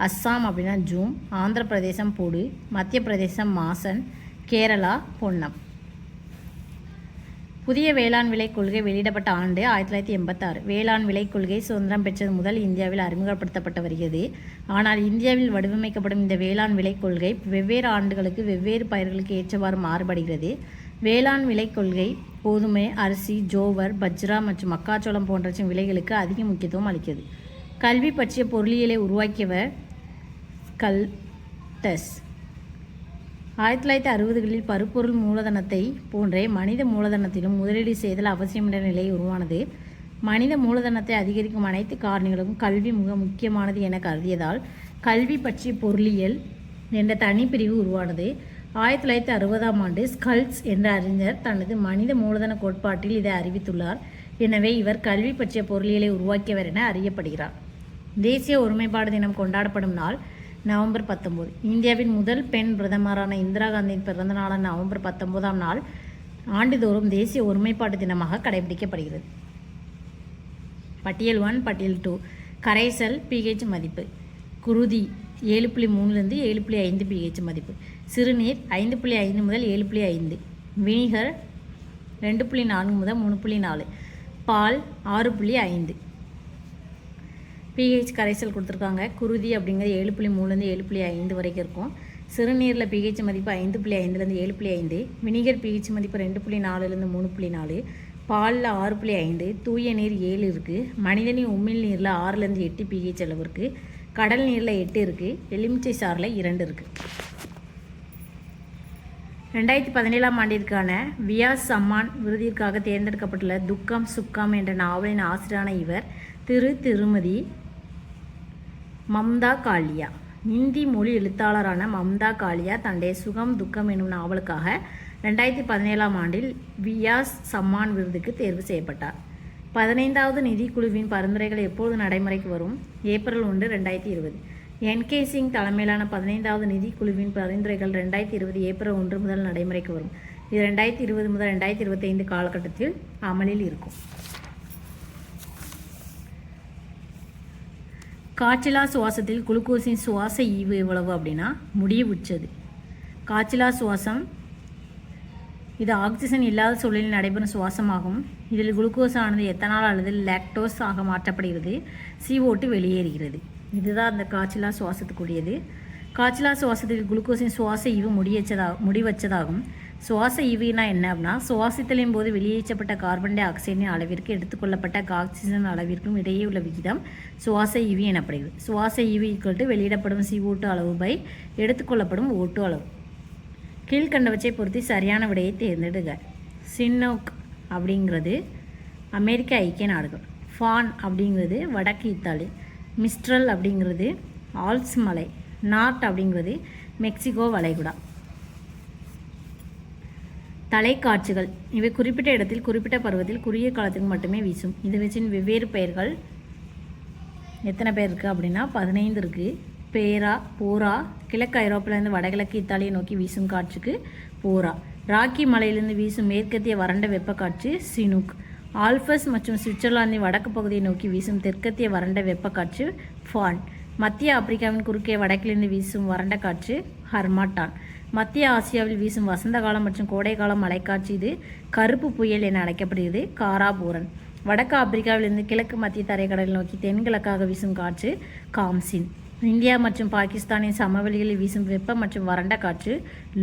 அஸ்ஸாம் அப்படின்னா ஜூம், ஆந்திர பிரதேசம் பொடு, மத்திய பிரதேசம் மாசன், கேரளா பொன்னம். புதிய வேளாண் விலைக் கொள்கை வெளியிடப்பட்ட ஆண்டு 1986. வேளாண் விலைக் கொள்கை சுதந்திரம் பெற்றது முதல் இந்தியாவில் அறிமுகப்படுத்தப்பட்டு வருகிறது. ஆனால் இந்தியாவில் வடிவமைக்கப்படும் இந்த வேளாண் விலைக் கொள்கை வெவ்வேறு ஆண்டுகளுக்கு வெவ்வேறு பயிர்களுக்கு ஏற்றவாறு மாறுபடுகிறது. வேளாண் விலைக் கொள்கை கோதுமை, அரிசி, ஜோவர், பஜ்ரா மற்றும் மக்காச்சோளம் போன்றவற்றின் விலைகளுக்கு அதிக முக்கியத்துவம் அளிக்கிறது. கல்வி பற்றிய பொருளியலை உருவாக்கியவர் ஸ்கல்டஸ். 1960களில் பருப்பொருள் மூலதனத்தை போன்றே மனித மூலதனத்திலும் முதலீடு செய்தல் அவசியம் என்ற நிலை உருவானது. மனித மூலதனத்தை அதிகரிக்கும் அனைத்து காரணிகளுக்கும் கல்வி மிக முக்கியமானது என கருதியதால் கல்வி பற்றிய பொருளியல் என்ற தனிப்பிரிவு உருவானது. 1960 ஸ்கல்ட்ஸ் என்ற அறிஞர் தனது மனித மூலதன கோட்பாட்டில் இதை அறிவித்துள்ளார். எனவே இவர் கல்வி பற்றிய பொருளியலை உருவாக்கியவர் என அறியப்படுகிறார். தேசிய ஒருமைப்பாடு தினம் கொண்டாடப்படும் நாள் நவம்பர் 19. இந்தியாவின் முதல் பெண் பிரதமரான இந்திரா காந்தியின் பிறந்த நாளான நவம்பர் 19 ஆண்டுதோறும் தேசிய ஒருமைப்பாட்டு தினமாக கடைபிடிக்கப்படுகிறது. பட்டியல் 1, பட்டியல் 2. கரைசல் pH மதிப்பு. குருதி 7.3 7.5 pH மதிப்பு. சிறுநீர் 5.5 முதல் 7.5. வினிகர் 2.4 முதல் 3.4. பால் 6.5. pH கரைசல் கொடுத்துருக்காங்க. குருதி அப்படிங்கிறது 7.3 7.5 வரைக்கும் இருக்கும். சிறுநீரில் pH மதிப்பு 5.5லேருந்து 7.5, வினிகர் pH மதிப்பு 2.4லேருந்து 3.4, பாலில் 6.5, தூய நீர் 7 இருக்குது, மனிதனின் உமிழ் நீரில் 6லேருந்து 8 pH அளவு இருக்குது, கடல் நீரில் 8 இருக்குது, எலுமிச்சை சாறில் 2 இருக்குது. 2017ஆம் ஆண்டிற்கான வியாஸ் சம்மான் விருதிற்காக தேர்ந்தெடுக்கப்பட்டுள்ள துக்கம் சுக்கம் என்ற நாவலின் ஆசிரியரான இவர் திருமதி மம்தா காலியா. இந்தி மொழி எழுத்தாளரான மம்தா காலியா தன்னுடைய சுகம் துக்கம் என்னும் நாவலுக்காக 2017ஆம் ஆண்டில் வியாஸ் சம்மான் விருதுக்கு தேர்வு செய்யப்பட்டார். 15வது நிதிக்குழுவின் பரிந்துரைகள் எப்போது நடைமுறைக்கு வரும்? ஏப்ரல் 1, 2020. NK சிங் தலைமையிலான 15வது நிதிக்குழுவின் பரிந்துரைகள் 2020 ஏப்ரல் 1 முதல் நடைமுறைக்கு வரும். இது 2020 முதல் 2025 காலகட்டத்தில் அமலில் இருக்கும். காற்றில்லா சுவாசத்தில் குளுக்கோஸின் சுவாச ஈவு எவ்வளவு அப்படின்னா முடிவுற்றது. காற்றில்லா சுவாசம் இது ஆக்சிஜன் இல்லாத சூழலில் நடைபெறும் சுவாசமாகும். இதில் குளுக்கோஸ் ஆனது எத்தனால் அல்லது லாக்டோஸ் ஆக மாற்றப்படுகிறது. CO2 வெளியேறுகிறது. இதுதான் அந்த காற்றில்லா சுவாசத்துக்குரியது. காற்றில்லா சுவாசத்தில் குளுக்கோஸின் சுவாச ஈவு முடிவற்றதாகும். சுவாச ஈவுனா என்ன அப்படின்னா சுவாசித்தலின் போது வெளியேற்றப்பட்ட கார்பன் டை ஆக்சைடின் அளவிற்கு எடுத்துக்கொள்ளப்பட்ட ஆக்சிஜன் அளவிற்கும் இடையே உள்ள விகிதம் சுவாச ஈவு எனப்படுகிறது. சுவாச ஈவு வெளியிடப்படும் CO2 அளவு எடுத்துக்கொள்ளப்படும் O2 அளவு. கீழ்கண்டவற்றை பொறுத்து சரியான விடையை தேர்ந்தெடுக. சின்னோக் அப்படிங்கிறது அமெரிக்க ஐக்கிய நாடுகள், ஃபான் அப்படிங்கிறது வடக்கு இத்தாலி, மிஸ்ட்ரல் அப்படிங்கிறது ஆல்ப்ஸ் மலை, நார்ட் அப்படிங்கிறது மெக்சிகோ வளைகுடா. தலைக்காட்சிகள் இவை குறிப்பிட்ட இடத்தில் குறிப்பிட்ட பருவத்தில் குறுகிய காலத்துக்கு மட்டுமே வீசும். இது வச்சின் வெவ்வேறு பெயர்கள் எத்தனை பேர் இருக்குது அப்படின்னா 15 இருக்குது. போரா கிழக்கு ஐரோப்பிலேருந்து வடகிழக்கு இத்தாலியை நோக்கி வீசும் காற்றுக்கு போரா. ராக்கி மலையிலிருந்து வீசும் மேற்கத்திய வறண்ட வெப்ப காற்று சினுக். ஆல்பஸ் மற்றும் சுவிட்சர்லாந்தின் வடக்கு பகுதியை நோக்கி வீசும் தெற்கத்திய வறண்ட வெப்ப காற்று ஃபான். மத்திய ஆப்பிரிக்காவின் குறுக்கே வடக்கிலிருந்து வீசும் வறண்ட காற்று ஹர்மாட்டான். மத்திய ஆசியாவில் வீசும் வசந்த காலம் மற்றும் கோடைக்கால மழைக்காற்று இது கருப்பு புயல் என அழைக்கப்படுகிறது காராபூரன். வடக்கு ஆப்பிரிக்காவிலிருந்து கிழக்கு மத்திய தரைக்கடல் நோக்கி தென்கிழக்காக வீசும் காற்று காம்சின். இந்தியா மற்றும் பாகிஸ்தானின் சமவெளிகளில் வீசும் வெப்ப மற்றும் வறண்ட காற்று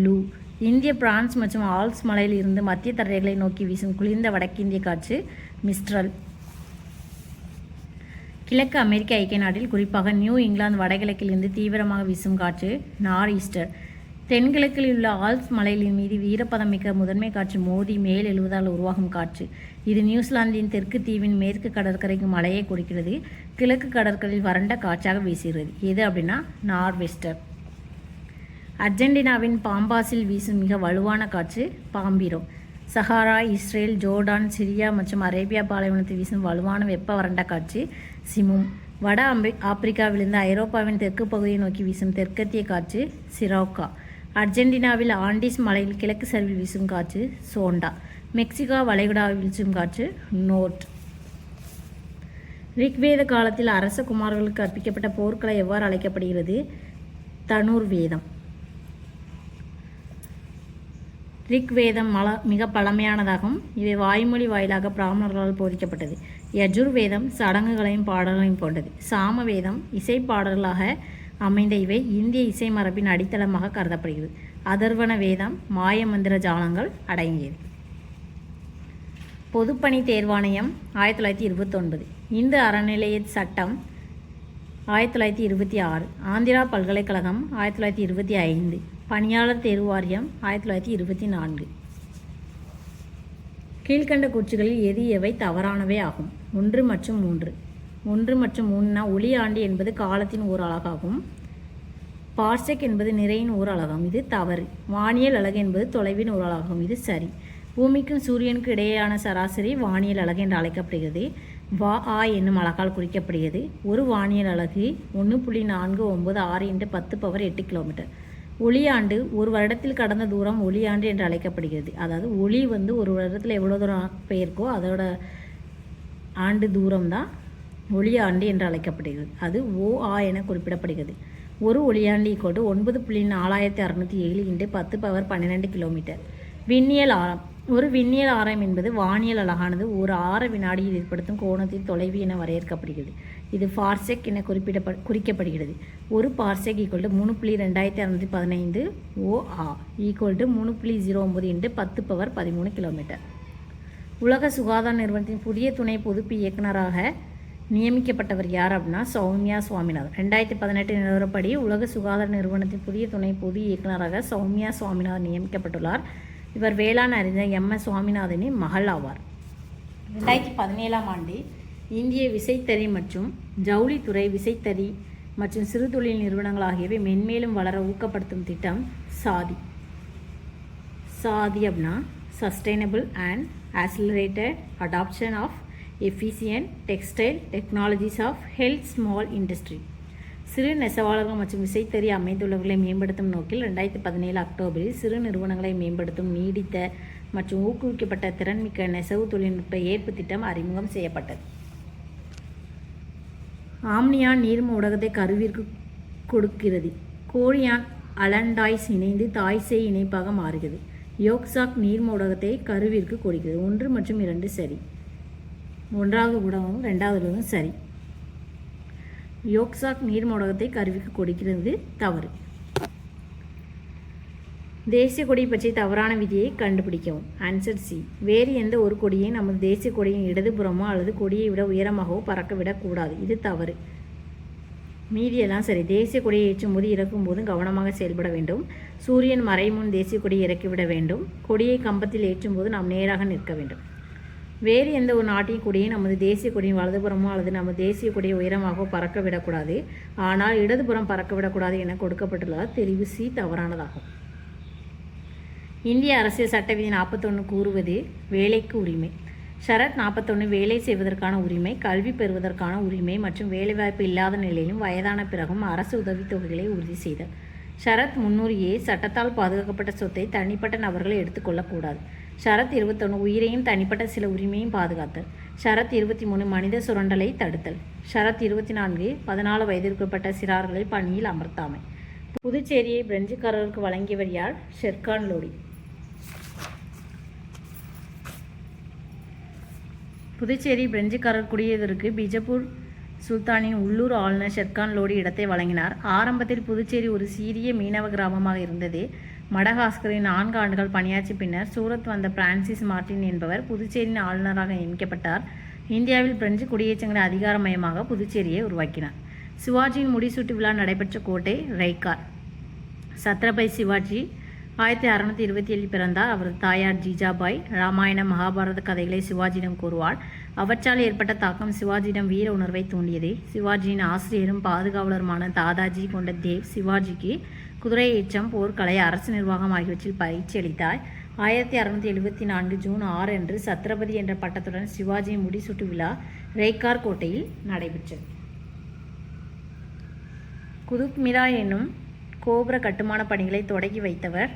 லூ. இந்திய பிரான்ஸ் மற்றும் ஆல்ப்ஸ் மலையில் இருந்து மத்திய தரைகளை நோக்கி வீசும் குளிர்ந்த வடக்கிந்திய காற்று மிஸ்ட்ரல். கிழக்கு அமெரிக்க ஐக்கிய நாட்டில் குறிப்பாக நியூ இங்கிலாந்து வடகிழக்கிலிருந்து தீவிரமாக வீசும் காற்று நார் ஈஸ்டர். தென்கிழக்கில் உள்ள ஆல்ப்ஸ் மலைகளின் மீது ஈரப்பதமிக்க முதன்மை காற்று மோதி மேல் எழுவதால் உருவாகும் காற்று. இது நியூசிலாந்தின் தெற்கு தீவின் மேற்கு கடற்கரைக்கு மழையை கொடுக்கிறது. கிழக்கு கடற்கரையில் வறண்ட காற்றாக வீசுகிறது. எது அப்படின்னா நார்வெஸ்டர். அர்ஜென்டினாவின் பாம்பாஸில் வீசும் மிக வலுவான காற்று பாம்பிரோ. சஹாரா, இஸ்ரேல், ஜோர்டான், சிரியா மற்றும் அரேபியா பாலைவனத்தில் வீசும் வலுவான வெப்ப வறண்ட காற்று சிமும். வட ஆப்பிரிக்காவிலிருந்து ஐரோப்பாவின் தெற்கு பகுதியை நோக்கி வீசும் தெற்கத்திய காற்று சிரோக்கா. அர்ஜென்டினாவில் ஆண்டிஸ் மலையில் கிழக்கு சரிவில் வீசும் காற்று சோண்டா. மெக்சிகோ வளைகுடாவில் வீசும் காற்று நோர்ட். ரிக்வேத காலத்தில் அரச குமார்களுக்கு கற்பிக்கப்பட்ட போர்க்களை எவ்வாறு அழைக்கப்படுகிறது? தனுர்வேதம். ரிக்வேதம் மிக பழமையானதாகும். இவை வாய்மொழி வாயிலாக பிராமணர்களால் போதிக்கப்பட்டது. யஜுர்வேதம் சடங்குகளையும் பாடல்களையும் கொண்டது. சாமவேதம் இசைப்பாடல்களாக அமைந்த இவை இந்திய இசை மரபின் அடித்தளமாக கருதப்படுகிறது. அதர்வண வேதம் மாயமந்திர ஜாலங்கள் அடங்கியது. பொதுப்பணி தேர்வாணையம் 1929. இந்து அறநிலைய சட்டம் 1926. ஆந்திரா பல்கலைக்கழகம் 1925. பணியாளர் தேர்வு வாரியம் 1924. கீழ்கண்ட கூற்றுகளில் எவை தவறானவை ஆகும்? 1 மற்றும் 3. 1 மற்றும் 3னா ஒளி ஆண்டு என்பது காலத்தின் ஓர் அலகாகும். பார்செக் என்பது நிறையின் ஓர் அலகாகும். இது தவறு. வானியல் அலகு என்பது தொலைவின் ஓர் அலகாகும். இது சரி. பூமிக்கும் சூரியனுக்கும் இடையேயான சராசரி வானியல் அலகு என்று அழைக்கப்படுகிறது. என்னும் அலகால் குறிக்கப்படுகிறது. ஒரு வானியல் அலகு 1.496 × 10⁸ கிலோமீட்டர். ஒளியாண்டு ஒரு வருடத்தில் கடந்த தூரம் ஒளியாண்டு என்று அழைக்கப்படுகிறது. அதாவது ஒளி ஒரு வருடத்தில் எவ்வளோ தூரம் போயிருக்கோ அதோட ஆண்டு தூரம் தான் ஒளியாண்டு என்று அழைக்கப்படுகிறது. அது OA என குறிப்பிடப்படுகிறது. ஒரு ஒளியாண்டு 9.4607 × 10⁻12 கிலோமீட்டர். விண்ணியல் ஆழம் ஒரு விண்ணியல் ஆரம் என்பது வானியல் அலகானது ஒரு ஆர வினாடியில் ஏற்படுத்தும் கோணத்தின் தொலைவு என வரையறுக்கப்படுகிறது. இது பார்செக் என குறிக்கப்படுகிறது. ஒரு பார்செக் = 3.2615 OA = 3.09 × 10^13 கிலோமீட்டர். உலக சுகாதார நிறுவனத்தின் புதிய துணை பொதுப்பு இயக்குநராக நியமிக்கப்பட்டவர் யார் அப்படின்னா சௌமியா சுவாமிநாதன். 2018 நிலவரப்படி உலக சுகாதார நிறுவனத்தின் புதிய துணை பொது இயக்குநராக சௌமியா சுவாமிநாதன் நியமிக்கப்பட்டுள்ளார். இவர் வேளாண் அறிஞர் MS சுவாமிநாதனின் மகள் ஆவார். 2017ஆம் ஆண்டு இந்திய விசைத்தறி மற்றும் ஜவுளித்துறை விசைத்தறி மற்றும் சிறுதொழில் நிறுவனங்கள் ஆகியவை மென்மேலும் வளர ஊக்கப்படுத்தும் திட்டம் சாதி அப்படின்னா sustainable and accelerated adoption of efficient textile technologies of health small industry. சிறு நெசவாளர்கள் மற்றும் விசைத்தறி அமைந்துள்ளவர்களை மேம்படுத்தும் நோக்கில் 2017 அக்டோபரில் சிறு நிறுவனங்களை மேம்படுத்தும் நீடித்த மற்றும் ஊக்குவிக்கப்பட்ட திறன்மிக்க நெசவு தொழில்நுட்ப ஏற்பு திட்டம் அறிமுகம் செய்யப்பட்டது. ஆம்னியான் நீர்ம ஊடகத்தை கருவிற்கு கொடுக்கிறது. கோழியான் அலண்டாய்ஸ் இணைந்து தாய்சேய் இணைப்பாக மாறுகிறது. யோக்சாக் நீர்ம ஊடகத்தை கருவிற்கு கொடுக்கிறது. 1 மற்றும் 2 சரி. 1வது ஊடகமும் 2வது ஊடகமும் சரி. யோக்சாக் நீர்ம ஊடகத்தை கருவிக்கு கொடுக்கிறது தவறு. தேசிய கொடி பற்றிய தவறான விதியை கண்டுபிடிக்கவும். Answer C. வேறு எந்த ஒரு கொடியை நமது தேசிய கொடியின் இடதுபுறமோ அல்லது கொடியை விட உயரமாகவோ பறக்க விடக்கூடாது. இது தவறு. மீதியெல்லாம் சரி. தேசிய கொடியை ஏற்றும் போது இறக்கும் போதும் கவனமாக செயல்பட வேண்டும். சூரியன் மறையும் முன் தேசிய கொடியை இறக்கிவிட வேண்டும். கொடியை கம்பத்தில் ஏற்றும் போது நாம் நேராக நிற்க வேண்டும். வேறு எந்த ஒரு நாட்டின் கொடியை நமது தேசிய கொடியின் வலதுபுறமோ அல்லது நமது தேசிய கொடியை உயரமாகவோ பறக்க விடக்கூடாது. ஆனால் இடதுபுறம் பறக்க விடக்கூடாது என கொடுக்கப்பட்டுள்ளதால் தெரிவு சி தவறானதாகும். இந்திய அரசியல் சட்ட விதி 41 கூறுவது வேலைக்கு உரிமை. ஷரத் 41 வேலை செய்வதற்கான உரிமை, கல்வி பெறுவதற்கான உரிமை மற்றும் வேலைவாய்ப்பு இல்லாத நிலையிலும் வயதான பிறகும் அரசு உதவித்தொகைகளை உறுதி செய்தல். ஷரத் 300A சட்டத்தால் பாதுகாக்கப்பட்ட சொத்தை தனிப்பட்ட நபர்கள் எடுத்துக்கொள்ளக்கூடாது. ஷரத் 21 உயிரையும் தனிப்பட்ட சில உரிமையும் பாதுகாத்தல். ஷரத் 23 மனித சுரண்டலை தடுத்தல். ஷரத் 24 14 வயதிற்குட்பட்ட சிறார்களை பணியில் அமர்த்தாமை. புதுச்சேரியை பிரெஞ்சுக்காரர்களுக்கு வழங்கியவர் யார்? ஷெர்கான் லோடி. புதுச்சேரி பிரெஞ்சுக்காரர் குடியேறுவதற்கு பிஜப்பூர் சுல்தானின் உள்ளூர் ஆளுநர் ஷெர்கான் லோடி இடத்தை வழங்கினார். ஆரம்பத்தில் புதுச்சேரி ஒரு சிறிய மீனவ கிராமமாக இருந்தது. மடகாஸ்கரில் 4 ஆண்டுகள் பணியாற்றிய பின்னர் சூரத் வந்த பிரான்சிஸ் மார்டின் என்பவர் புதுச்சேரியின் ஆளுநராக நியமிக்கப்பட்டார். இந்தியாவில் பிரெஞ்சு குடியேற்றங்களின் அதிகாரமயமாக புதுச்சேரியை உருவாக்கினார். சிவாஜியின் முடிசூட்டு விழா நடைபெற்ற கோட்டை ரைகார். சத்ரபதி சிவாஜி 1627 பிறந்தார். அவரது தாயார் ஜிஜாபாய் ராமாயண மகாபாரத கதைகளை சிவாஜியிடம் கூறுவார். அவற்றால் ஏற்பட்ட தாக்கம் சிவாஜியிடம் வீர உணர்வை தூண்டியது. சிவாஜியின் ஆசிரியரும் பாதுகாவலருமான தாதாஜி கொண்ட தேவ் சிவாஜிக்கு குதிரை ஏற்றம், போர்க்கலை, அரசு நிர்வாகம் ஆகியவற்றில் பயிற்சி அளித்தார். 1674 ஜூன் 6 அன்று சத்ரபதி என்ற பட்டத்துடன் சிவாஜியின் முடிசூட்டு விழா ரேகார் கோட்டையில் நடைபெற்றது. குதுப் மினார் என்னும் கோபுர கட்டுமான பணிகளை தொடங்கி வைத்தவர்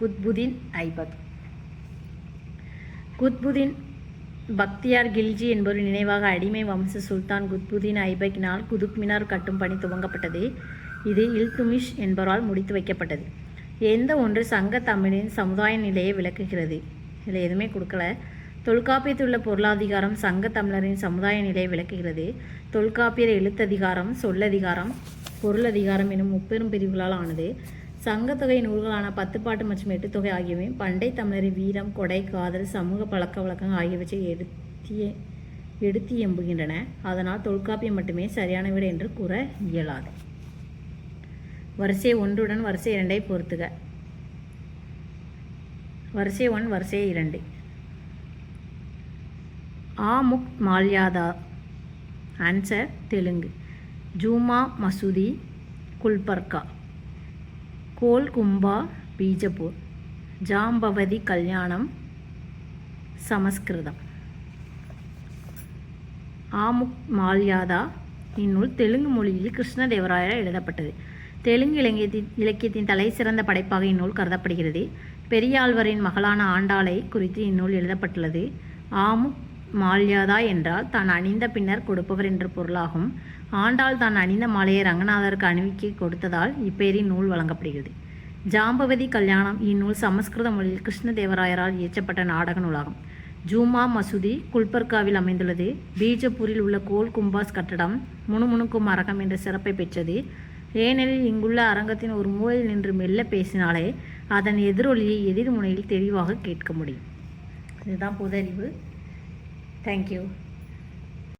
குத்புதீன் ஐபக். குத்புதீன் பக்தியார் கில்ஜி என்பவரின் நினைவாக அடிமை வம்ச சுல்தான் குத்புதீன் ஐபக்கினால் குதுப் மினார் கட்டும் பணி துவங்கப்பட்டது. இது இல்துமிஷ் என்பவரால் முடித்து வைக்கப்பட்டது. எந்த ஒன்று சங்க தமிழின் சமுதாய நிலையை விளக்குகிறது? இதில் எதுவுமே கொடுக்கல. தொல்காப்பியத்தில் உள்ள பொருளாதிகாரம் சங்க தமிழரின் சமுதாய நிலையை விளக்குகிறது. தொல்காப்பியர் எழுத்ததிகாரம், சொல்லதிகாரம், பொருளதிகாரம் எனும் முப்பெரும் பிரிவுகளால் ஆனது. சங்கத்தொகை நூல்களான 10 பாட்டு மற்றும் 8 தொகை ஆகியவை பண்டை தமிழரின் வீரம், கொடை, காதல், சமூக பழக்க வழக்கங்கள் ஆகியவற்றை எடுத்து எம்புகின்றன. அதனால் தொல்காப்பியம் மட்டுமே சரியான விட என்று கூற இயலாது. வரிசை 1 வரிசை 2 பொறுத்துக. வரிசை 1 வரிசை 2. ஆமுக் மால்யாதா. ஆன்சர் தெலுங்கு. ஜூமா மசூதி குல்பர்கா. கோல் கும்பா பீஜப்பூர். ஜாம்பவதி கல்யாணம் சமஸ்கிருதம். ஆமுக் மால்யாதா இந்நூல் தெலுங்கு மொழியில் கிருஷ்ணதேவராயரால் எழுதப்பட்டது. தெலுங்கு இலக்கியத்தின் தலை சிறந்த படைப்பாக இந்நூல் கருதப்படுகிறது. பெரியாழ்வரின் மகளான ஆண்டாளை குறித்து இந்நூல் எழுதப்பட்டுள்ளது. ஆமுக் மால்யாதா என்றால் தான் அணிந்த பின்னர் கொடுப்பவர் என்ற பொருளாகும். ஆண்டாள் தான் அணிந்த மாலையை ரங்கநாதருக்கு அணிவிக்க கொடுத்ததால் இப்பெயரின் நூல் வழங்கப்படுகிறது. ஜாம்பவதி கல்யாணம் இந்நூல் சமஸ்கிருத மொழியில் கிருஷ்ணதேவராயரால் இயற்றப்பட்ட நாடக நூலாகும். ஜூமா மசூதி குல்பர்காவில் அமைந்துள்ளது. பீஜப்பூரில் உள்ள கோல் கும்பாஸ் கட்டடம் முணுமுணுக்கும் அரங்கம் என்ற சிறப்பை பெற்றது. ஏனெனில் இங்குள்ள அரங்கத்தின் ஒரு மூலையில் நின்று மெல்ல பேசினாலே அதன் எதிரொலியை எதிர் முனையில் தெளிவாக கேட்க முடியும். இதுதான் பொது அறிவு. தேங்க்யூ.